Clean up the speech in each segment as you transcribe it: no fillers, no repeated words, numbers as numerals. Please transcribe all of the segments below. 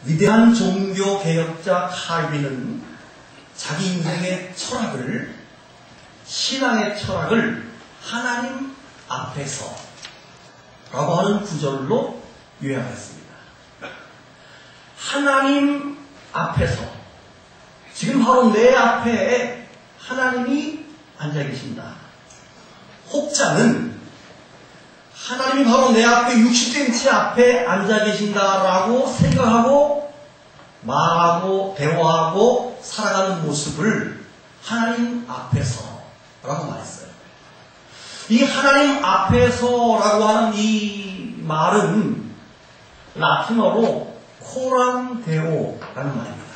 위대한 종교 개혁자 칼빈은 자기 인생의 철학을, 신앙의 철학을 하나님 앞에서 라고 하는 구절로 요약했습니다. 하나님 앞에서, 지금 바로 내 앞에 하나님이 앉아 계신다. 혹자는 하나님이 바로 내 앞에 60cm 앞에 앉아 계신다라고 생각하고 말하고 대화하고 살아가는 모습을 하나님 앞에서 라고 말했어요. 이 하나님 앞에서라고 하는 이 말은 라틴어로 코람 데오라는 말입니다.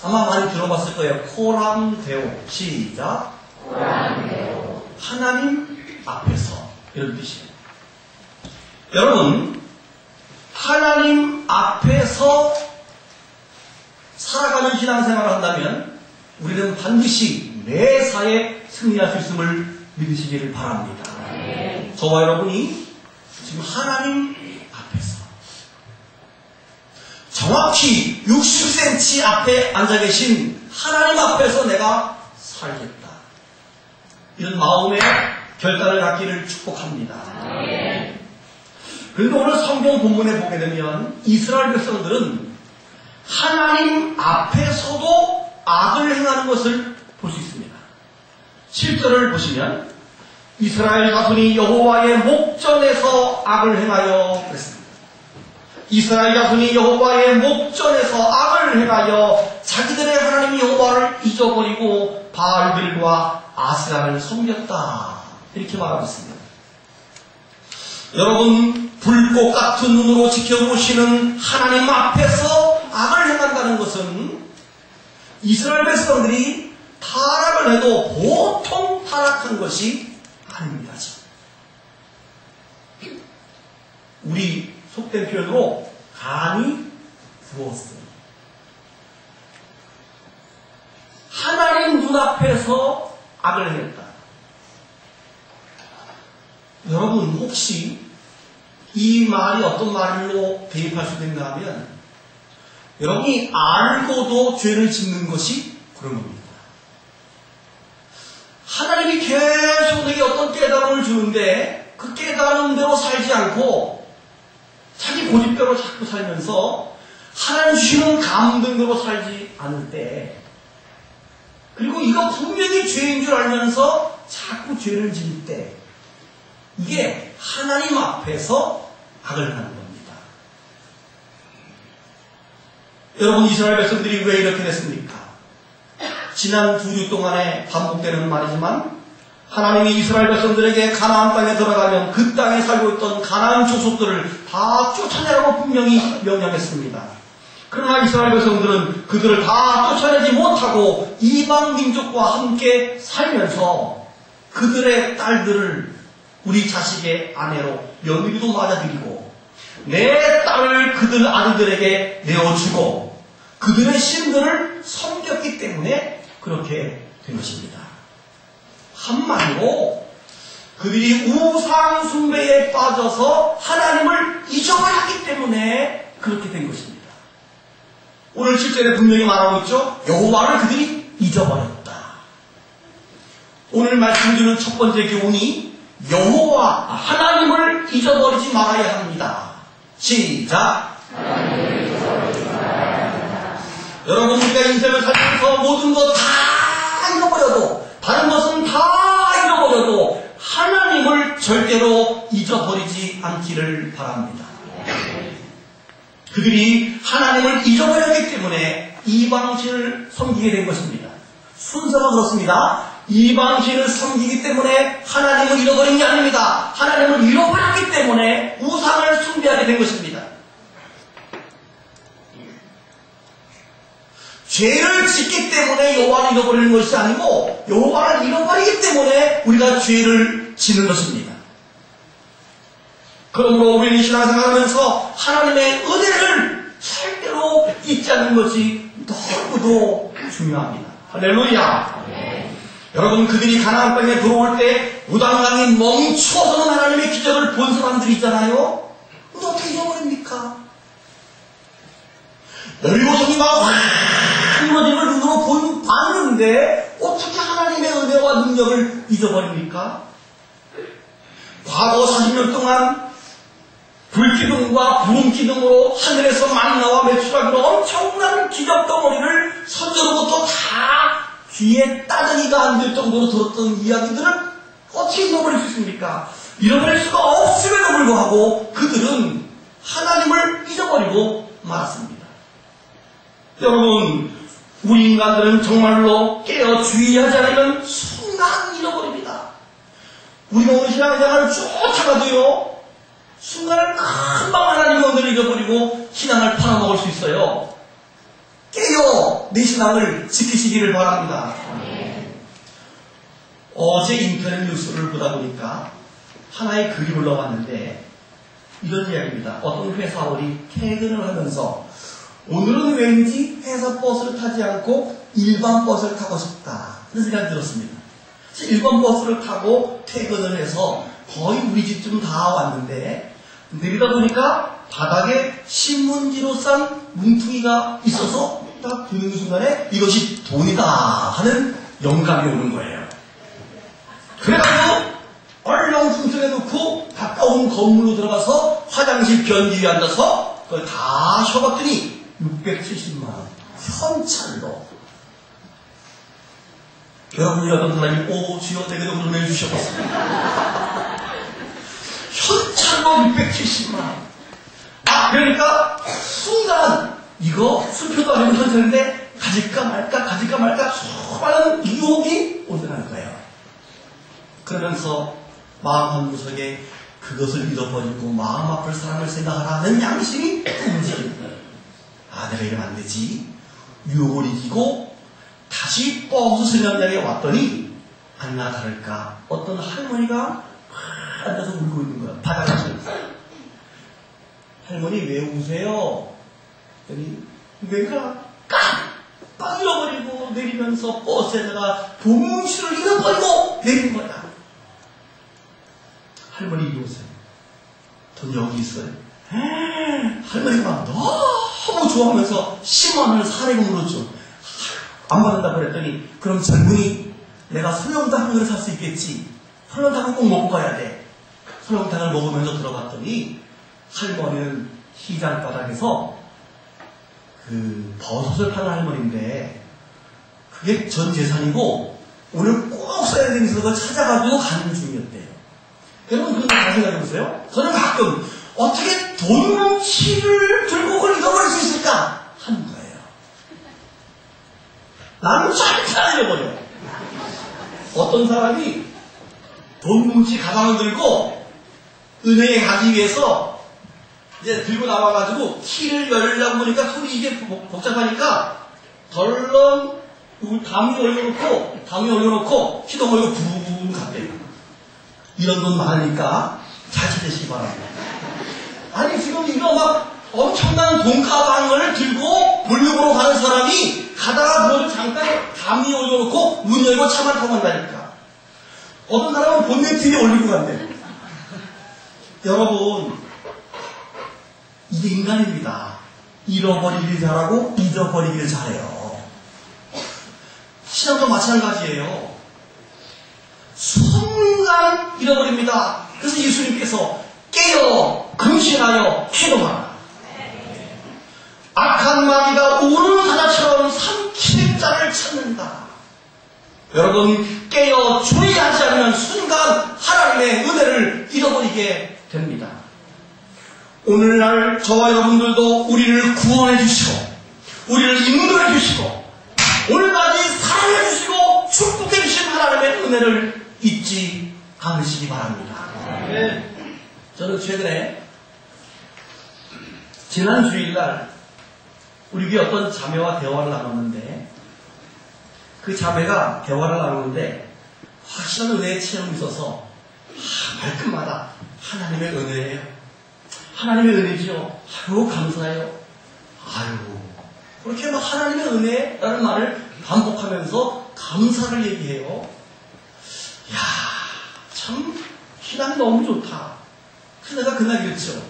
아마 많이 들어봤을 거예요. 코람 데오. 시작. 코람 데오. 하나님 앞에서, 이런 뜻이에요. 여러분, 하나님 앞에서 살아가는 신앙생활을 한다면 우리는 반드시 매사에 승리할 수 있음을 믿으시기를 바랍니다. 네. 저와 여러분이 지금 하나님 앞에서 정확히 60cm 앞에 앉아 계신 하나님 앞에서 내가 살겠다, 이런 마음의 결단을 갖기를 축복합니다. 네. 그런데 오늘 성경 본문에 보게 되면 이스라엘 백성들은 하나님 앞에서도 악을 행하는 것을 볼 수 있습니다. 7절을 보시면 이스라엘 자손이 여호와의 목전에서 악을 행하여 그랬습니다. 이스라엘 자손이 여호와의 목전에서 악을 행하여 자기들의 하나님 여호와를 잊어버리고 바알들과 아스라를 섬겼다, 이렇게 말하고 있습니다. 여러분, 불꽃 같은 눈으로 지켜보시는 하나님 앞에서 악을 행한다는 것은 이스라엘 백성들이 타락을 해도 보통 타락한 것이 아닙니다. 우리 속된 표현으로 간이 부었어요. 하나님 눈앞에서 악을 행했다. 여러분, 혹시 이 말이 어떤 말로 대입할 수 있는가 하면, 여러분이 알고도 죄를 짓는 것이 그런 겁니다. 하나님이 계속 내게 어떤 깨달음을 주는데 그 깨달은 대로 살지 않고 자기 고집대로 자꾸 살면서 하나님 주시는 감동대로 살지 않을 때, 그리고 이거 분명히 죄인 줄 알면서 자꾸 죄를 지을 때, 이게 하나님 앞에서 악을 하는 겁니다. 여러분, 이스라엘 백성들이 왜 이렇게 됐습니까? 지난 2주 동안에 반복되는 말이지만 하나님이 이스라엘 백성들에게 가나안 땅에 들어가면 그 땅에 살고 있던 가나안 족속들을 다 쫓아내라고 분명히 명령했습니다. 그러나 이스라엘 백성들은 그들을 다 쫓아내지 못하고 이방 민족과 함께 살면서 그들의 딸들을 우리 자식의 아내로 며느리도 맞아들이고 내 딸을 그들 아들들에게 내어주고 그들의 신들을 섬겼기 때문에 그렇게 된 것입니다. 한마디로 그들이 우상 숭배에 빠져서 하나님을 잊어버렸기 때문에 그렇게 된 것입니다. 오늘 7절에 분명히 말하고 있죠. 여호와를 그들이 잊어버렸다. 오늘 말씀드리는 첫 번째 교훈이 여호와 하나님을 잊어버리지 말아야 합니다. 시작. 여러분, 우리가 인생을 살면서 모든 것 다 잃어버려도, 다른 것은 다 잃어버려도 하나님을 절대로 잊어버리지 않기를 바랍니다. 그들이 하나님을 잊어버렸기 때문에 이방신을 섬기게 된 것입니다. 순서가 그렇습니다. 이방신을 섬기기 때문에 하나님을 잃어버린 게 아닙니다. 하나님을 잃어버렸기 때문에 우상을 숭배하게 된 것입니다. 죄를 짓기 때문에 여호와를 잃어버리는 것이 아니고 여호와를 잃어버리기 때문에 우리가 죄를 짓는 것입니다. 그러므로 우리는 신앙생활하면서 하나님의 은혜를 절대로 잊지 않는 것이 너무도 중요합니다. 할렐루야. 네. 여러분, 그들이 가나안 땅에 들어올 때 우당강이 멈추어서는 하나님의 기적을 본 사람들이 있잖아요. 근데 어떻게 잊어버립니까? 여리고 성리가 확 무너지는 걸 눈으로 봤는데 어떻게 하나님의 은혜와 능력을 잊어버립니까? 과거 40년 동안 불기둥과 구름기둥으로 하늘에서 만나와 매출하기로 엄청난 기적덩어리를 선조로부터 다 귀에 따르기가 안 될 정도로 들었던 이야기들을 어떻게 잊어버릴 수 있습니까? 잃어버릴 수가 없음에도 불구하고 그들은 하나님을 잊어버리고 말았습니다. 여러분, 우리 인간들은 정말로 깨어 주의하지 않으면 순간 잃어버립니다. 우리가 오늘 신앙생활을 쫓아가도요, 순간을 금방 하나님의 은혜를 잃어버리고 신앙을 팔아먹을 수 있어요. 깨어 내 신앙을 지키시기를 바랍니다. 어제 인터넷 뉴스를 보다 보니까 하나의 글이 올라왔는데 이런 이야기입니다. 어떤 회사원이 퇴근을 하면서 오늘은 왠지 회사 버스를 타지 않고 일반 버스를 타고 싶다 그런 생각이 들었습니다. 그래서 일반 버스를 타고 퇴근을 해서 거의 우리 집쯤 다 왔는데 내리다 보니까 바닥에 신문지로 싼 뭉퉁이가 있어서 딱 드는 순간에 이것이 돈이다 하는 영감이 오는 거예요. 그래가지고 얼른 뭉퉁에 놓고 가까운 건물로 들어가서 화장실 변기 위에 앉아서 그걸 다 쉬어봤더니 670만 원 현찰로. 여러분이 어떤 사람이 오 주여 내게 좀 해주셨습니다. 현찰로 670만 원. 아 그러니까 순간 이거 수표도 아니고 현찰인데 가질까 말까 수많은 유혹이 오더라는 거예요. 그러면서 마음 한구석에 그것을 잃어버리고 마음 아플 사람을 생각하라는 양심이 움직입니다. 아 내가 이러면 안 되지. 유혹을 이기고 다시 버스 승강장에 왔더니 아니나 다를까 어떤 할머니가 앉아서 울고 있는 거야. 바닥에 앉아서. 할머니 왜 우세요? 그랬더니 내가 깜빡 잃어버리고 내리면서 버스에다가 돈뭉치를 잃어버리고 내린 거야. 할머니 이리 오세요. 돈 여기 있어요. 할머니가 너무 좋아하면서 10만 원을 사례금으로 줘. 안 받는다 그랬더니 그럼 젊은이 내가 설렁탕 한 그릇 살 수 있겠지. 설렁탕은 꼭 먹고 가야 돼. 설렁탕을 먹으면서 들어갔더니 할머니는 시장 바닥에서 그 버섯을 파는 할머니인데 그게 전 재산이고 오늘 꼭 써야 되는 그걸 찾아가지고 가는 중이었대요. 여러분 그런 거 잘 생각해보세요. 저는 가끔 어떻게 돈뭉치를 들고 그걸 잃어버릴 수 있을까 하는 거예요. 나는 절대 안 잃어버려. 어떤 사람이 돈뭉치 가방을 들고 은행에 가기 위해서 이제 들고 나와가지고 키를 열려고 보니까 손이 이게 복잡하니까 덜렁 담요 올려놓고 시동 걸고 붕 갔대요. 이런 돈 많으니까 잘 찾으시기 바랍니다. 아니 지금 이거 막 엄청난 돈가방을 들고 볼륨으로 가는 사람이 가다가 그걸 잠깐 담요 올려놓고 문 열고 차만 타고 간다니까. 어떤 사람은 본네트 위에 올리고 간대. 여러분 이게 인간입니다. 잃어버리길 잘하고 잊어버리길 잘해요. 신앙도 마찬가지예요. 순간 잃어버립니다. 그래서 예수님께서 깨어 금신하여 행동하라. 악한 마귀가 우는 사자처럼 삼킬 자를 찾는다. 여러분 깨어 주의하지 않으면 순간 하나님의 은혜를 잃어버리게 됩니다. 오늘날 저와 여러분들도 우리를 구원해 주시고 우리를 인도해 주시고 오늘까지 사랑해 주시고 축복해 주신 하나님의 은혜를 잊지 않으시기 바랍니다. 저는 최근에 지난 주일날 우리 교회 어떤 자매와 대화를 나눴는데 그 자매가 대화를 나누는데 확실한 은혜의 체험이 있어서 말끝마다 하나님의 은혜예요. 하나님의 은혜죠. 아유 감사해요. 아유 그렇게 막 하나님의 은혜라는 말을 반복하면서 감사를 얘기해요. 이야 참 신앙이 너무 좋다. 그래서 내가 그날 그랬죠.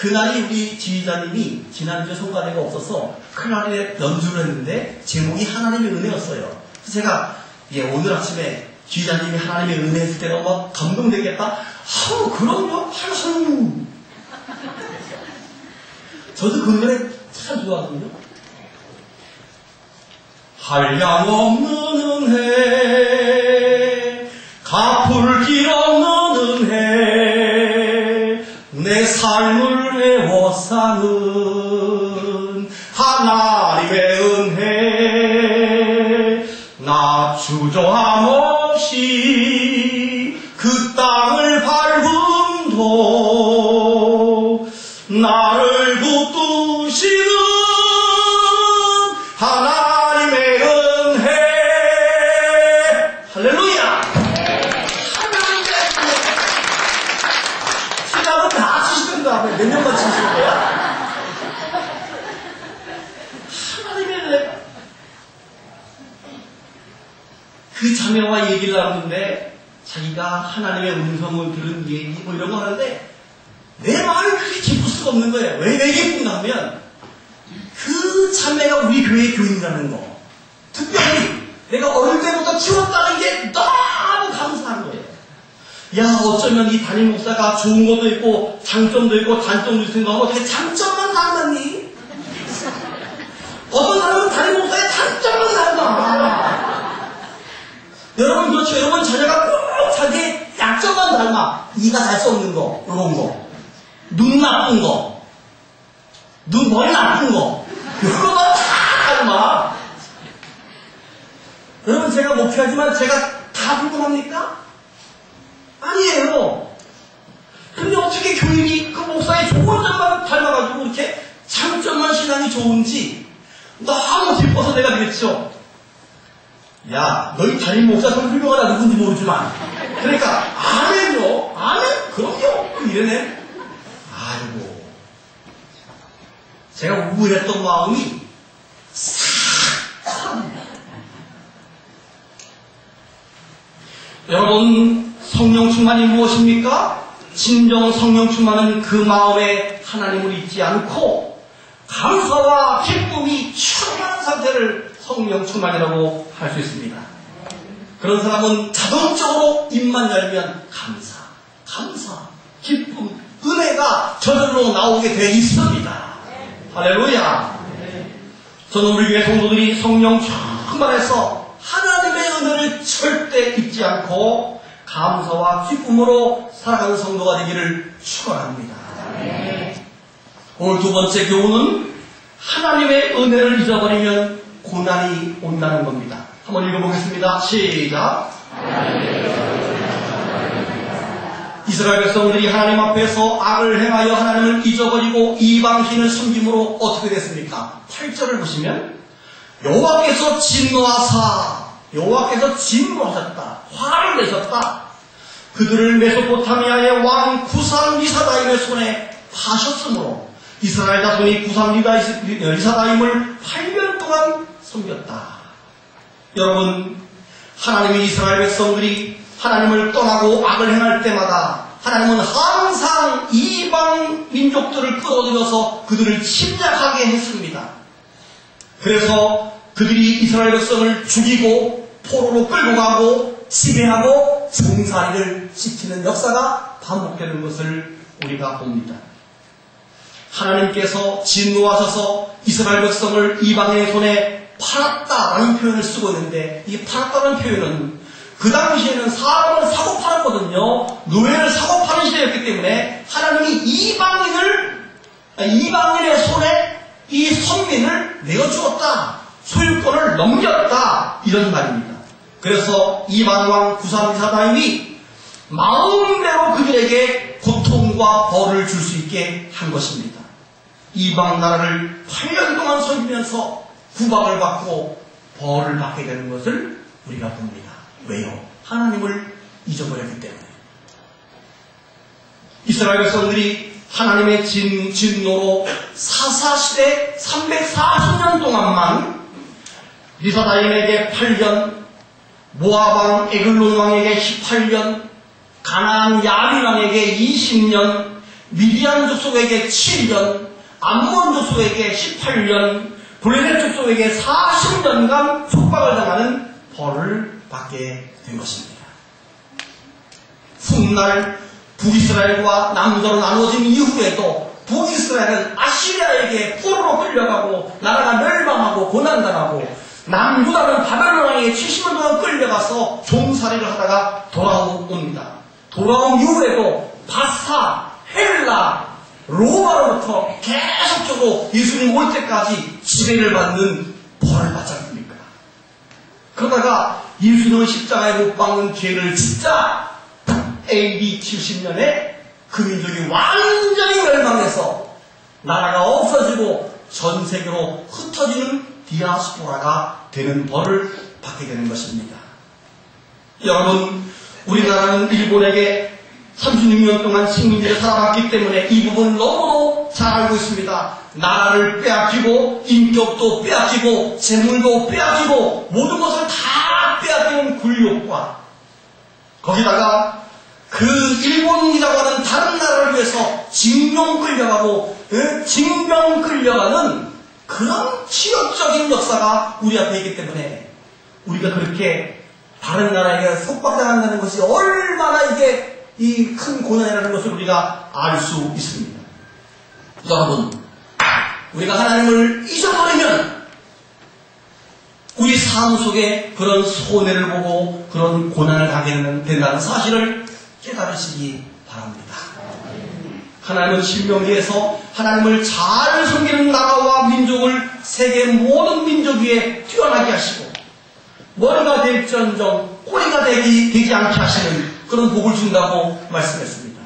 그날이 우리 지휘자님이 지난주에 성가대가 없어서 큰날에 연주를 했는데 제목이 하나님의 은혜였어요. 그래서 제가 오늘 아침에 지휘자님이 하나님의 은혜 했을 때 너무 감동되겠다. 아우 그럼요. 하루 저도 그 노래 참 좋아하거든요. 한량없는 은혜 갚을 길 없는 은혜 내 삶을 애워싸는 하나님의 은혜 나 주저함 없이 그 땅을 밟음도 나를 붙드시는 하나님의 은혜 할렐루야. 하나님의 은혜 시작은 다 치시던가 몇 년만 치시는 거야? 하나님의 은혜. 그 자매와 얘기를 나누는데 자기가 하나님의 음성을 들은 얘기 뭐 이런 거 하는데 내 마음이 그렇게 기쁠 수가 없는 거예요. 왜 기쁜가 하면 그 자매가 우리 교회의 교인이라는 거, 특별히 내가 어릴 때부터 키웠다는 게 너무 감사한 거예요. 야 어쩌면 이 담임 목사가 좋은 것도 있고 장점도 있고 단점도 있는 거 어떻게 장점만 닮았니? 어떤 사람은 담임 목사의 장점만 닮아. 여러분 그렇죠. 여러분 자녀가 꼭 자기의 약점만 닮아. 이가 잘 수 없는 거, 이런 거, 눈 나쁜 거, 머리 나쁜 거, 그거만 다 닮아. 여러분 제가 목회하지만 제가 다 불공합니까? 아니에요. 근데 어떻게 교인이 그 목사의 좋은 점만 닮아가지고 이렇게 장점만 신앙이 좋은지 너무 기뻐서 내가 그랬죠. 야, 너희 담임 목사 좀 훌륭하다 누군지 모르지만 그러니까 아멘요? 아멘? 그럼요? 이러네. 아이고 제가 우울했던 마음이 싹 여러분 성령 충만이 무엇입니까? 진정 성령 충만은 그 마음에 하나님을 잊지 않고 감사와 기쁨이 충만한 상태를 성령 충만이라고 할 수 있습니다. 그런 사람은 자동적으로 입만 열면 감사, 기쁨, 은혜가 저절로 나오게 돼 있습니다. 할렐루야. 저는 우리 교회 성도들이 성령 충만해서 하나님의 은혜를 절대 잊지 않고 감사와 기쁨으로 살아가는 성도가 되기를 축원합니다. 오늘 두 번째 교훈은 하나님의 은혜를 잊어버리면 고난이 온다는 겁니다. 한번 읽어보겠습니다. 시작. 이스라엘 백성들이 하나님 앞에서 악을 행하여 하나님을 잊어버리고 이방신을 섬김으로 어떻게 됐습니까? 8절을 보시면 여호와께서 진노하셨다. 화를 내셨다. 그들을 메소포타미아의 왕 구산 리사다임의 손에 파셨으므로 이스라엘 자손이 구산 리사다임을 8년 동안 섬겼다. 여러분, 하나님이 이스라엘 백성들이 하나님을 떠나고 악을 행할 때마다 하나님은 항상 이방 민족들을 끌어들여서 그들을 침략하게 했습니다. 그래서 그들이 이스라엘 백성을 죽이고 포로로 끌고 가고 지배하고 종살이를 시키는 역사가 반복되는 것을 우리가 봅니다. 하나님께서 진노하셔서 이스라엘 백성을 이방인의 손에 팔았다라는 표현을 쓰고 있는데 이 팔았다는 표현은 그 당시에는 사람을 사고 팔았거든요. 노예를 사고 파는 시대였기 때문에 하나님이 이방인의 손에 이 선민을 내어주었다. 소유권을 넘겼다. 이런 말입니다. 그래서 이방왕 구산리사다임이 마음대로 그들에게 고통과 벌을 줄 수 있게 한 것입니다. 이방 나라를 8년 동안 섬기면서 구박을 받고 벌을 받게 되는 것을 우리가 봅니다. 왜요? 하나님을 잊어버렸기 때문에. 이스라엘 백성들이 하나님의 진노로 사사시대 340년 동안만 리사다임에게 8년, 모압왕 에글론 왕에게 18년, 가나안 야빈 왕에게 20년, 미디안 족속에게 7년, 암몬 족속에게 18년, 블레셋 족속에게 40년간 속박을 당하는 벌을 받게 된 것입니다. 훗날 북이스라엘과 남도로 나누어진 이후에도 북이스라엘은 아시리아에게 포로로 끌려가고 나라가 멸망하고 고난당하고 남유다는 바벨론 왕에게 70년 동안 끌려가서 종살이를 하다가 돌아옵니다. 돌아온 이후에도 바사, 헬라, 로마로부터 계속적으로 예수님 올 때까지 지배를 받는 벌을 받지 않습니까? 그러다가 예수님은 십자가에 못 박는 죄를 짓자 AD 70년에 그 민족이 완전히 멸망해서 나라가 없어지고 전 세계로 흩어지는 디아스포라가 되는 벌을 받게 되는 것입니다. 여러분, 우리나라는 일본에게 36년 동안 식민지를 살아왔기 때문에 이 부분 너무도 잘 알고 있습니다. 나라를 빼앗기고 인격도 빼앗기고 재물도 빼앗기고 모든 것을 다 빼앗기는 굴욕과 거기다가 그 일본이라고 하는 다른 나라를 위해서 징용 끌려가고 징병 끌려가는 그런 치욕적인 역사가 우리 앞에 있기 때문에 우리가 그렇게 다른 나라에게 속박당한다는 것이 얼마나 이게 이 큰 고난이라는 것을 우리가 알 수 있습니다. 여러분, 우리가 하나님을 잊어버리면 우리 삶 속에 그런 손해를 보고 그런 고난을 당하게 된다는 사실을 깨달으시기 바랍니다. 하나님은 신명기에서 하나님을 잘 섬기는 나라와 민족을 세계 모든 민족 위에 뛰어나게 하시고 머리가 될지언정 꼬리가 되지 않게 하시는 그런 복을 준다고 말씀했습니다.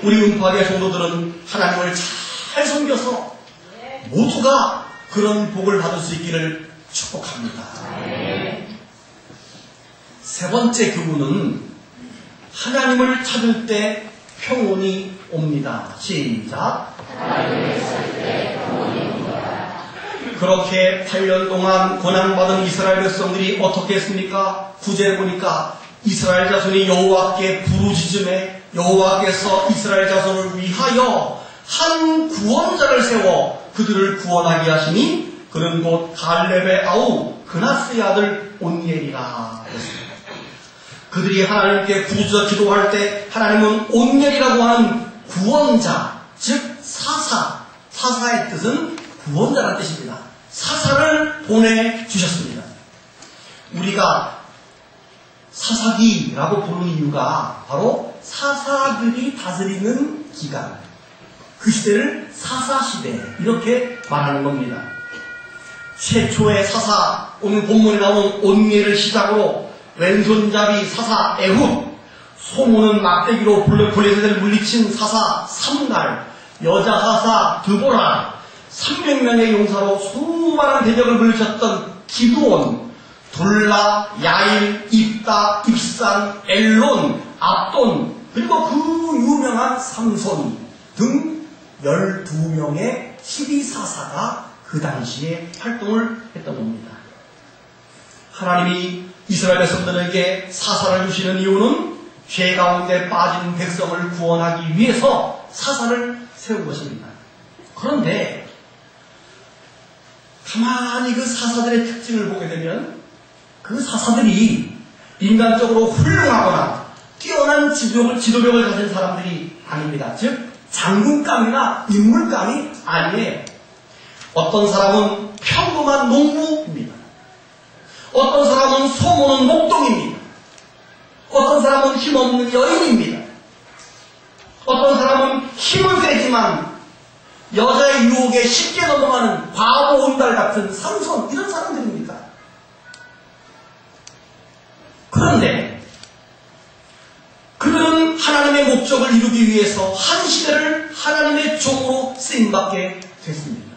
우리 음파계 성도들은 하나님을 잘 섬겨서 모두가 그런 복을 받을 수 있기를 축복합니다. 세 번째 교훈은 하나님을 찾을 때 평온이 옵니다. 시작. 그렇게 8년 동안 고난받은 이스라엘 백성들이 어떻게 했습니까? 9절에 보니까 이스라엘 자손이 여호와께 부르짖음에 여호와께서 이스라엘 자손을 위하여 한 구원자를 세워 그들을 구원하게 하시니 그는 곧 갈렙의 아우 그나스의 아들 온니엘이라 했습니다. 그들이 하나님께 부르짖어 기도할 때 하나님은 온니엘이라고 하는 구원자, 즉 사사의 뜻은 구원자라는 뜻입니다. 사사를 보내주셨습니다. 우리가 사사기라고 부르는 이유가 바로 사사들이 다스리는 기간, 그 시대를 사사시대 이렇게 말하는 겁니다. 최초의 사사, 오늘 본문에 나온 온니엘을 시작으로 왼손잡이 사사 에훗, 소문은 막대기로 블레셋을 물리친 사사 삼갈, 여자 사사 드보라, 300명의 용사로 수많은 대적을 물리쳤던 기드온, 돌라, 야일, 입다, 입산, 엘론, 압돈, 그리고 그 유명한 삼손 등 12명의 12사사가 그 당시에 활동을 했던 겁니다. 하나님이 이스라엘 백성들에게 사사를 주시는 이유는 죄 가운데 빠진 백성을 구원하기 위해서 사사를 세운 것입니다. 그런데 가만히 그 사사들의 특징을 보게 되면 그 사사들이 인간적으로 훌륭하거나 뛰어난 지도력을 가진 사람들이 아닙니다. 즉 장군감이나 인물감이 아니에요. 어떤 사람은 평범한 농부입니다. 어떤 사람은 소모는 목동입니다. 어떤 사람은 힘없는 여인입니다. 어떤 사람은 힘은 세지만 여자의 유혹에 쉽게 넘어가는 바보 온달 같은 삼손, 이런 사람들입니다. 그런데 그들은 하나님의 목적을 이루기 위해서 한 시대를 하나님의 종으로 쓰임받게 됐습니다.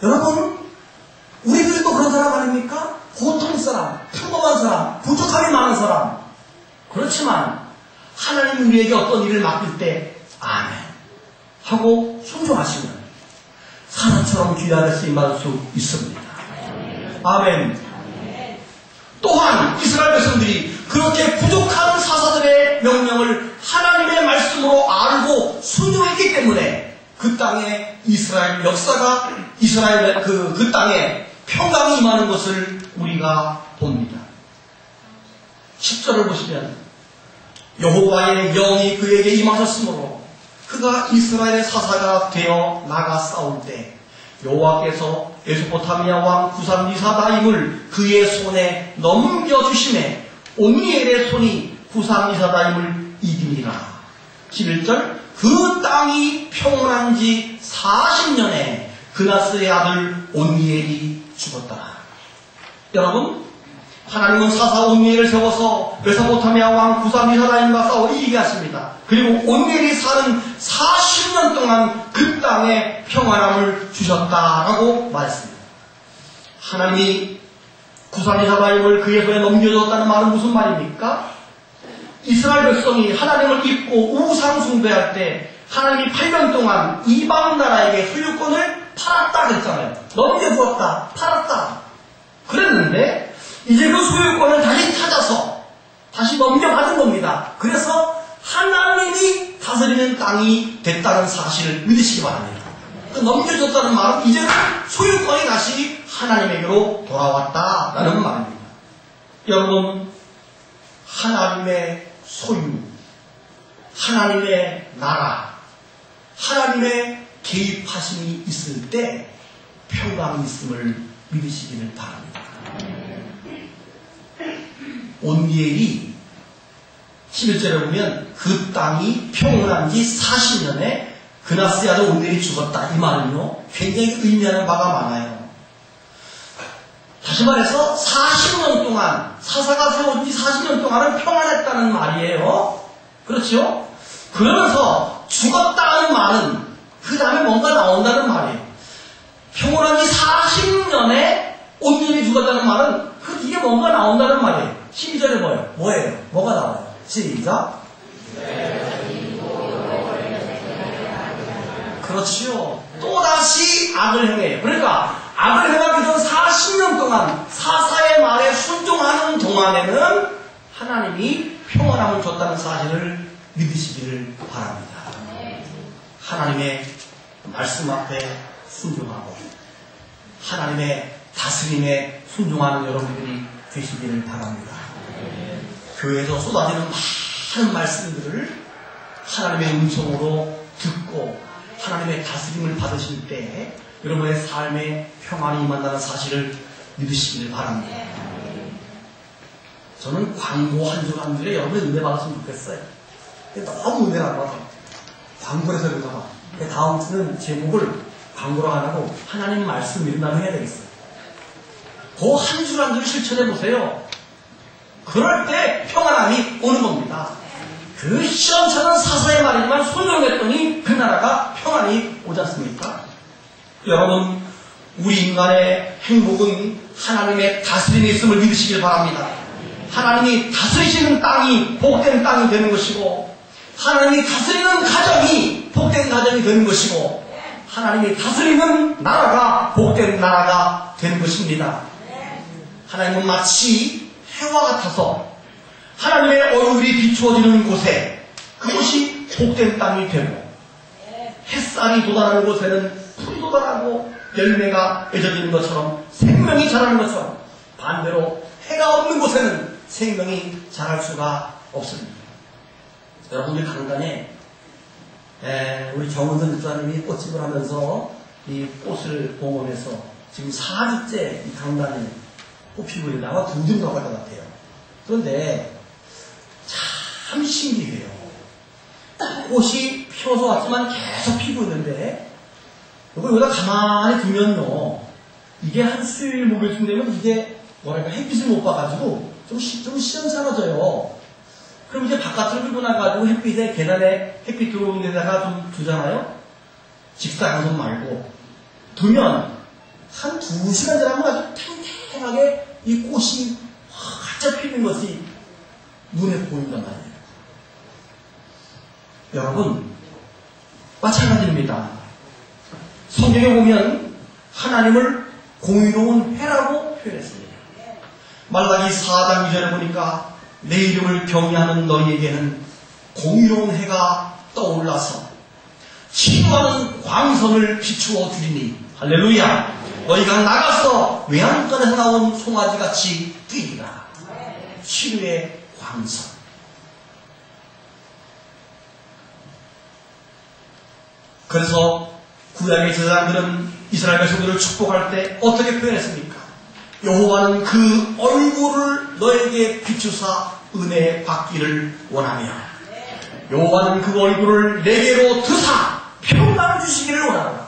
여러분, 우리들도 그런 사람 아닙니까? 보통 사람, 평범한 사람, 부족함이 많은 사람. 그렇지만 하나님 우리에게 어떤 일을 맡길 때 아멘 하고 순종하시면 사람처럼 귀하게 쓰임받을 수 있습니다. 아멘. 또한 이스라엘 백성들이 그렇게 부족한 사사들의 명령을 하나님의 말씀으로 알고 때문에 그 땅에 이스라엘 역사가 이스라엘 그 땅에 평강이 임하는 것을 우리가 봅니다. 10절을 보시면 여호와의 영이 그에게 임하셨으므로 그가 이스라엘의 사사가 되어 나가 싸울 때 여호와께서 메소포타미아 왕 구산리사다임을 그의 손에 넘겨주심에 온니엘의 손이 구산리사다임을 이기니라. 11절 그 땅이 평온한 지 40년에 그나스의 아들 온니엘이 죽었더라. 여러분, 하나님은 사사 온니엘을 세워서 메소포타미아 왕 구산리사다임과 싸워 이기게 하십니다. 그리고 온니엘이 사는 40년 동안 그 땅에 평안함을 주셨다라고 말했습니다. 하나님이 구산리사다임을 그의 손에 넘겨줬다는 말은 무슨 말입니까? 이스라엘 백성이 하나님을 잊고 우상 숭배할 때 하나님이 8년 동안 이방 나라에게 소유권을 팔았다 그랬잖아요. 넘겨주었다, 팔았다 그랬는데 이제 그 소유권을 다시 찾아서 다시 넘겨받은 겁니다. 그래서 하나님이 다스리는 땅이 됐다는 사실을 믿으시기 바랍니다. 넘겨줬다는 말은 이제 소유권이 다시 하나님에게로 돌아왔다라는 말입니다. 여러분, 하나님의 소유, 하나님의 나라, 하나님의 개입하심이 있을 때 평강이 있음을 믿으시기를 바랍니다. 온니엘이 11절에 보면 그 땅이 평온한 지 40년에 그나스의 아들 온니엘이 죽었다. 이 말은요 굉장히 의미하는 바가 많아요. 다시 말해서 40년 동안 사사가 세워진 지 40년 동안은 평안했다는 말이에요. 그렇죠? 그러면서 죽었다는 말은 그 다음에 뭔가 나온다는 말이에요. 평온한 지 40년에 온니엘이 죽었다는 말은 그 뒤에 뭔가 나온다는 말이에요. 12절에 뭐예요? 뭐가 나와요? 시작. 그렇지요. 또다시 악을 행해요. 그러니까 악을 행하기 전 40년 동안 사사의 말에 순종하는 동안에는 하나님이 평안함을 줬다는 사실을 믿으시기를 바랍니다. 하나님의 말씀 앞에 순종하고 하나님의 다스림에 순종하는 여러분들이 되시기를 바랍니다. 교회에서 쏟아지는 많은 말씀들을 하나님의 음성으로 듣고 하나님의 다스림을 받으실 때 여러분의 삶에 평안이 임한다는 사실을 믿으시기를 바랍니다. 저는 광고 한 줄 한 줄에 여러분의 은혜 받았으면 좋겠어요. 너무 은혜가 안 받아요. 광고를 해서 그런가 봐. 다음 주는 제목을 광고로 안 하고 하나님 말씀 읽는다고 해야 되겠어요. 그 한 줄 한 줄 실천해 보세요. 그럴 때 평안함이 오는 겁니다. 그 시험처럼 사사의 말이지만 순종했더니 그 나라가 평안이 오지 않습니까? 여러분, 우리 인간의 행복은 하나님의 다스림이 있음을 믿으시길 바랍니다. 하나님이 다스리시는 땅이 복된 땅이 되는 것이고 하나님이 다스리는 가정이 복된 가정이 되는 것이고 하나님이 다스리는 나라가 복된 나라가 되는 것입니다. 하나님은 마치 해와 같아서 하나님의 얼굴이 비추어지는 곳에 그곳이 복된 땅이 되고 햇살이 도달하는 곳에는 풀이 도달하고 열매가 맺어지는 것처럼 생명이 자라는 것처럼 반대로 해가 없는 곳에는 생명이 자랄 수가 없습니다. 여러분들 강단에 우리 정은선 집사님이 꽃집을 하면서 이 꽃을 봉헌해서 지금 4주째 이 강단에 꽃 피고 있는데 아마 2주 넘어갈 것 같아요. 그런데 참 신기해요. 꽃이 피어서 왔지만 계속 피고 있는데 이걸 여기다 가만히 두면요 이게 한 수요일 목요일쯤 되면 이게 뭐랄까 햇빛을 못 봐가지고 좀 시원찮아져요. 그럼 이제 바깥으로 끌고 나가지고 햇빛에 계단에 햇빛 들어오는 데다가 좀 두잖아요. 직사광선 말고 두면 한 2시간 지나면 아주 탱탱하게 이 꽃이 활짝 피는 것이 눈에 보인단 말이에요. 여러분, 마찬가지입니다. 성경에 보면 하나님을 공의로운 해라고 표현했습니다. 말라기 4장 2절에 보니까 내 이름을 경외하는 너희에게는 공의로운 해가 떠올라서 치유하는 광선을 비추어 주리니 할렐루야. 너희가 나가서 외양간에서 나온 송아지같이 뛰리라. 치유의 광선. 그래서 구약의 제사장들은 이스라엘 백성들을 축복할 때 어떻게 표현했습니까? 여호와는 그 얼굴을 너에게 비추사 은혜 받기를 원하며, 여호와는 그 얼굴을 내게로 드사 평강 주시기를 원하노라.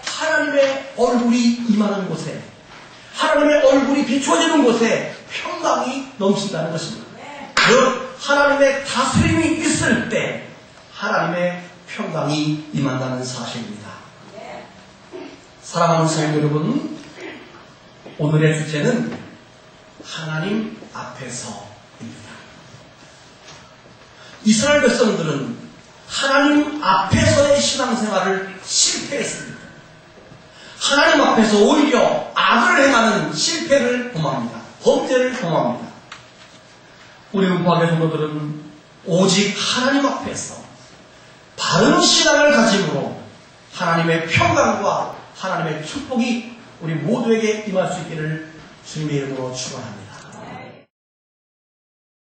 하나님의 얼굴이 임하는 곳에, 하나님의 얼굴이 비춰지는 곳에 평강이 넘친다는 것입니다. 그 하나님의 다스림이 있을 때 하나님의 평강이 임한다는 사실입니다. 사랑하는 성도 여러분, 오늘의 주제는 하나님 앞에서입니다. 이스라엘 백성들은 하나님 앞에서의 신앙생활을 실패했습니다. 하나님 앞에서 오히려 악을 행하는 실패를 범합니다. 범죄를 범합니다. 우리 음파의 성도들은 오직 하나님 앞에서 바른 신앙을 가짐으로 하나님의 평강과 하나님의 축복이 우리 모두에게 임할 수 있기를 주님의 이름으로 축원합니다.